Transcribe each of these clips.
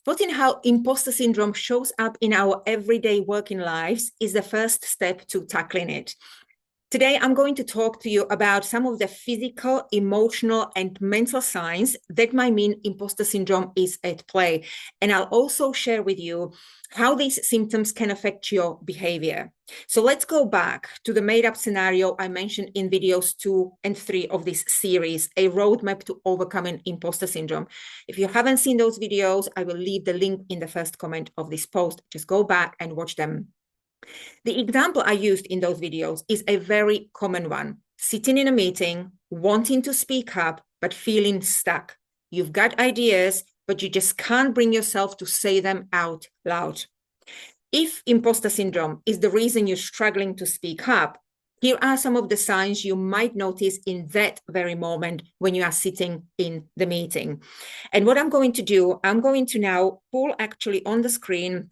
Spotting how imposter syndrome shows up in our everyday working lives is the first step to tackling it. Today, I'm going to talk to you about some of the physical, emotional, and mental signs that might mean imposter syndrome is at play. And I'll also share with you how these symptoms can affect your behavior. So let's go back to the made-up scenario I mentioned in videos 2 and 3 of this series, a roadmap to overcoming imposter syndrome. If you haven't seen those videos, I will leave the link in the first comment of this post. Just go back and watch them. The example I used in those videos is a very common one. Sitting in a meeting, wanting to speak up, but feeling stuck. You've got ideas, but you just can't bring yourself to say them out loud. If imposter syndrome is the reason you're struggling to speak up, here are some of the signs you might notice in that very moment when you are sitting in the meeting. And what I'm going to do, I'm going to now pull actually on the screen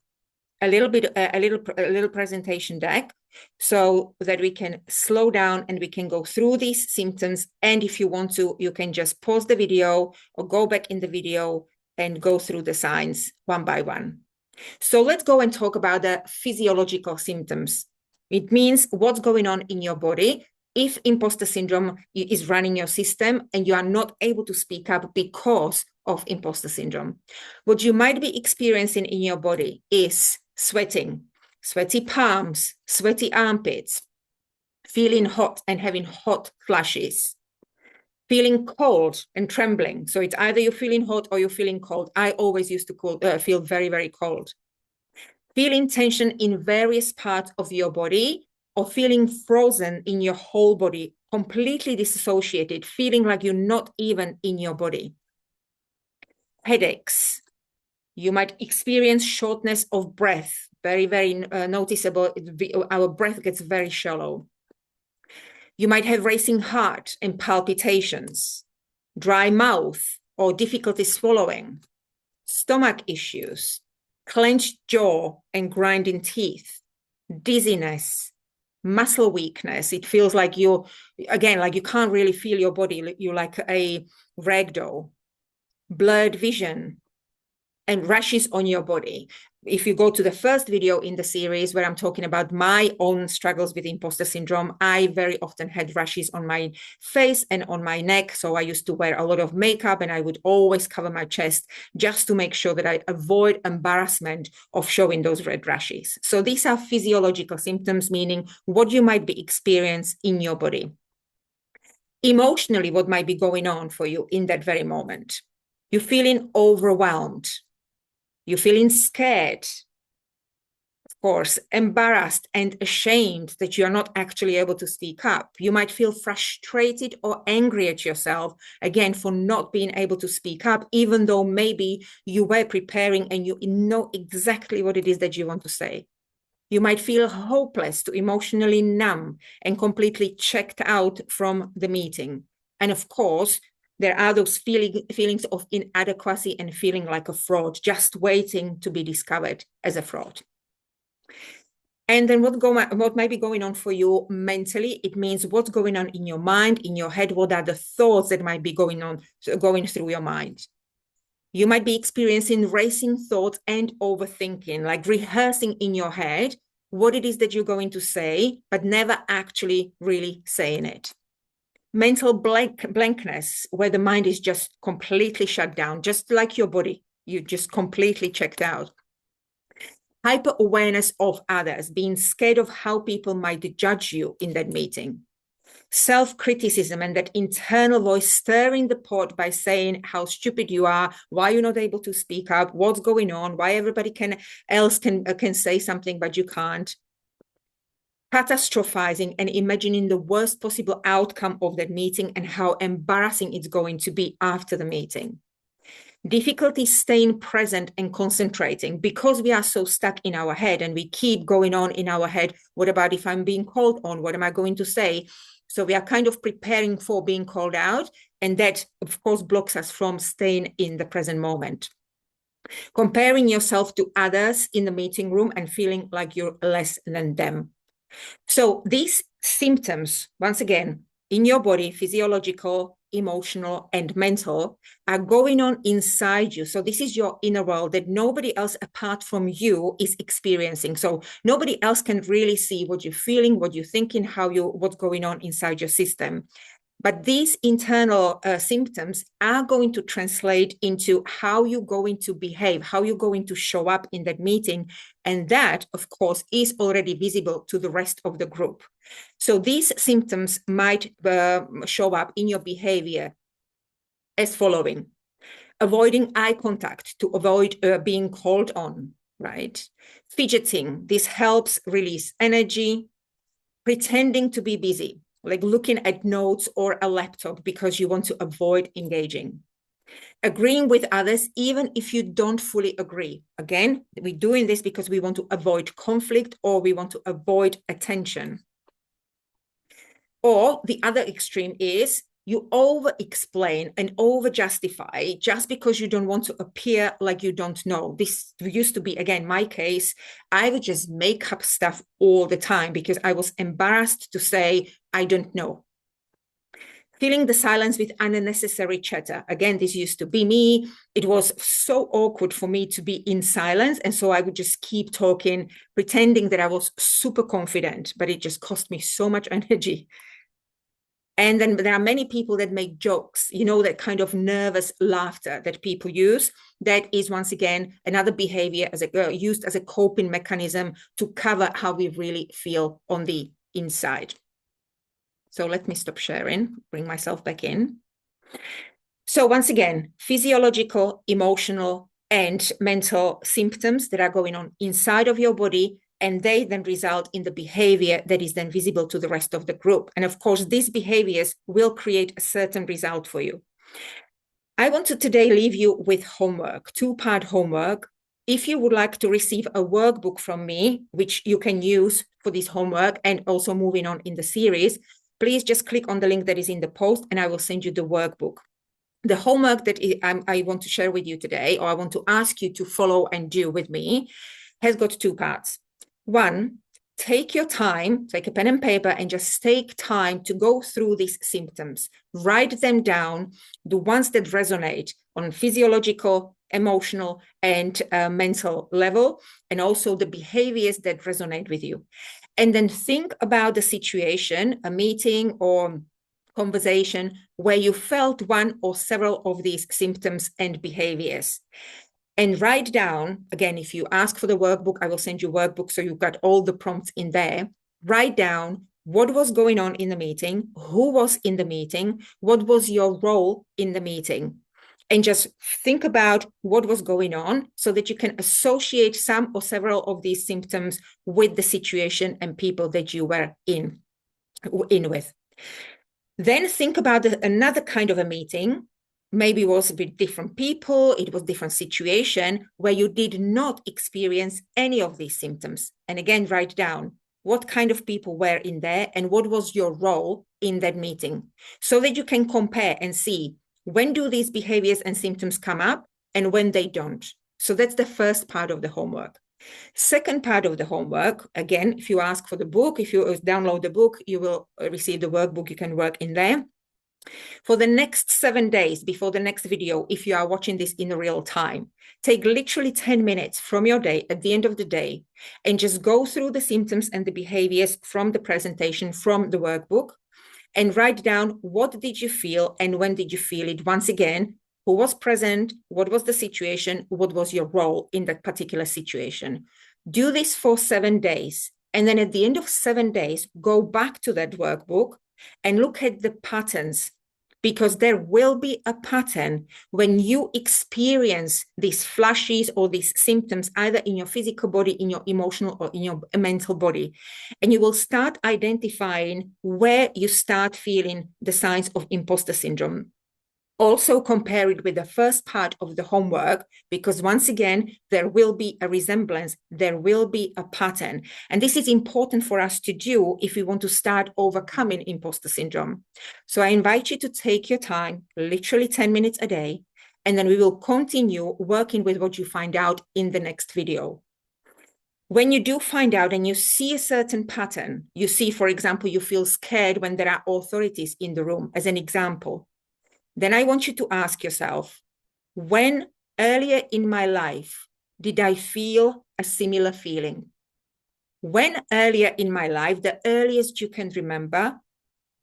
a little presentation deck so that we can slow down and we can go through these symptoms. And if you want to, you can just pause the video or go back in the video and go through the signs one by one. So let's go and talk about the physiological symptoms. It means what's going on in your body if imposter syndrome is running your system and you are not able to speak up because of imposter syndrome. What you might be experiencing in your body is sweating, sweaty palms, sweaty armpits, feeling hot and having hot flashes, feeling cold and trembling. So it's either you're feeling hot or you're feeling cold. I always used to feel very, very cold. Feeling tension in various parts of your body or feeling frozen in your whole body, completely disassociated, feeling like you're not even in your body. Headaches. You might experience shortness of breath, very, very noticeable. Our breath gets very shallow. You might have racing heart and palpitations, dry mouth or difficulty swallowing, stomach issues, clenched jaw and grinding teeth, dizziness, muscle weakness. It feels like you can't really feel your body. You're like a rag doll. Blurred vision, and rashes on your body. If you go to the first video in the series where I'm talking about my own struggles with imposter syndrome, I very often had rashes on my face and on my neck. So I used to wear a lot of makeup and I would always cover my chest just to make sure that I avoid embarrassment of showing those red rashes. So these are physiological symptoms, meaning what you might be experiencing in your body. Emotionally, what might be going on for you in that very moment. You're feeling overwhelmed. You're feeling scared, of course, embarrassed and ashamed that you're not actually able to speak up. You might feel frustrated or angry at yourself, again, for not being able to speak up, even though maybe you were preparing and you know exactly what it is that you want to say. You might feel hopeless to emotionally numb and completely checked out from the meeting. And of course, there are those feelings of inadequacy and feeling like a fraud, just waiting to be discovered as a fraud. And then what might be going on for you mentally? It means what's going on in your mind, in your head. What are the thoughts that might be going through your mind? You might be experiencing racing thoughts and overthinking, like rehearsing in your head what it is that you're going to say, but never actually really saying it. Mental blankness, where the mind is just completely shut down, just like your body, you just completely checked out. Hyper-awareness of others, being scared of how people might judge you in that meeting. Self-criticism and that internal voice stirring the pot by saying how stupid you are, why you're not able to speak up, what's going on, why everybody else can say something, but you can't. Catastrophizing and imagining the worst possible outcome of that meeting and how embarrassing it's going to be after the meeting. Difficulty staying present and concentrating because we are so stuck in our head and we keep going on in our head. What about if I'm being called on? What am I going to say? So we are kind of preparing for being called out. And that, of course, blocks us from staying in the present moment. Comparing yourself to others in the meeting room and feeling like you're less than them. So these symptoms, once again, in your body, physiological, emotional, and mental are going on inside you. So this is your inner world that nobody else apart from you is experiencing. So nobody else can really see what you're feeling, what you're thinking, what's going on inside your system. But these internal symptoms are going to translate into how you're going to behave, how you're going to show up in that meeting. And that, of course, is already visible to the rest of the group. So these symptoms might show up in your behavior as following: avoiding eye contact to avoid being called on, right? Fidgeting, this helps release energy. Pretending to be busy, like looking at notes or a laptop because you want to avoid engaging. Agreeing with others, even if you don't fully agree. Again, we're doing this because we want to avoid conflict or we want to avoid attention. Or the other extreme is you over-explain and over-justify just because you don't want to appear like you don't know. This used to be, again, my case. I would just make up stuff all the time because I was embarrassed to say, I don't know. Filling the silence with unnecessary chatter. Again, this used to be me. It was so awkward for me to be in silence. And so I would just keep talking, pretending that I was super confident, but it just cost me so much energy. And then there are many people that make jokes, you know, that kind of nervous laughter that people use. That is, once again, another behavior used as a coping mechanism to cover how we really feel on the inside. So let me stop sharing, bring myself back in. So once again, physiological, emotional, and mental symptoms that are going on inside of your body, and they then result in the behavior that is then visible to the rest of the group. And of course, these behaviors will create a certain result for you. I want to today leave you with homework, two-part homework. If you would like to receive a workbook from me, which you can use for this homework and also moving on in the series, please just click on the link that is in the post and I will send you the workbook. The homework that I want to share with you today, or I want to ask you to follow and do with me, has got two parts. One, take your time, take a pen and paper and just take time to go through these symptoms. Write them down, the ones that resonate on physiological, emotional, and mental level, and also the behaviors that resonate with you. And then think about the situation, a meeting or conversation where you felt one or several of these symptoms and behaviors. And write down, again, if you ask for the workbook, I will send you a workbook so you've got all the prompts in there. Write down what was going on in the meeting, who was in the meeting, what was your role in the meeting. And just think about what was going on so that you can associate some or several of these symptoms with the situation and people that you were in with. Then think about another kind of a meeting. Maybe it was with different people, it was different situation where you did not experience any of these symptoms. And again, write down what kind of people were in there and what was your role in that meeting so that you can compare and see when do these behaviors and symptoms come up and when they don't. So that's the first part of the homework. Second part of the homework, again, if you ask for the book, if you download the book, you will receive the workbook, you can work in there. For the next 7 days before the next video, if you are watching this in real time, take literally 10 minutes from your day at the end of the day and just go through the symptoms and the behaviors from the presentation, from the workbook, and write down what did you feel and when did you feel it. Once again, who was present, what was the situation, what was your role in that particular situation. Do this for 7 days. And then at the end of 7 days, go back to that workbook and look at the patterns, because there will be a pattern when you experience these flashes or these symptoms, either in your physical body, in your emotional, or in your mental body. And you will start identifying where you start feeling the signs of imposter syndrome. Also compare it with the first part of the homework, because once again, there will be a resemblance, there will be a pattern. And this is important for us to do if we want to start overcoming imposter syndrome. So I invite you to take your time, literally 10 minutes a day, and then we will continue working with what you find out in the next video. When you do find out and you see a certain pattern, you see, for example, you feel scared when there are authorities in the room, as an example. then I want you to ask yourself, when earlier in my life did I feel a similar feeling? When earlier in my life, the earliest you can remember,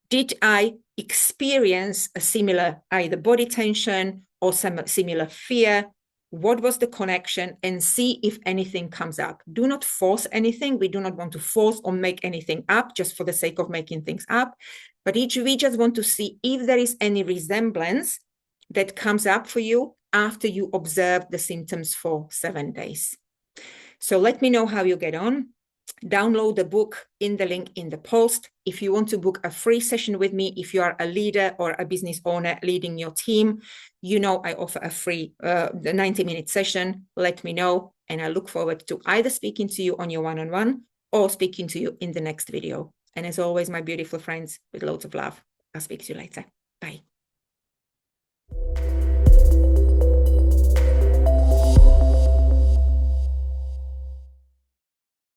did I experience a similar either body tension or some similar fear? What was the connection? And see if anything comes up. Do not force anything. We do not want to force or make anything up just for the sake of making things up. But we just want to see if there is any resemblance that comes up for you after you observe the symptoms for 7 days. So let me know how you get on. Download the book in the link in the post. If you want to book a free session with me, if you are a leader or a business owner leading your team, you know I offer a free 90-minute session. Let me know, and I look forward to either speaking to you on your one-on-one or speaking to you in the next video. And as always, my beautiful friends, with loads of love, I'll speak to you later. Bye.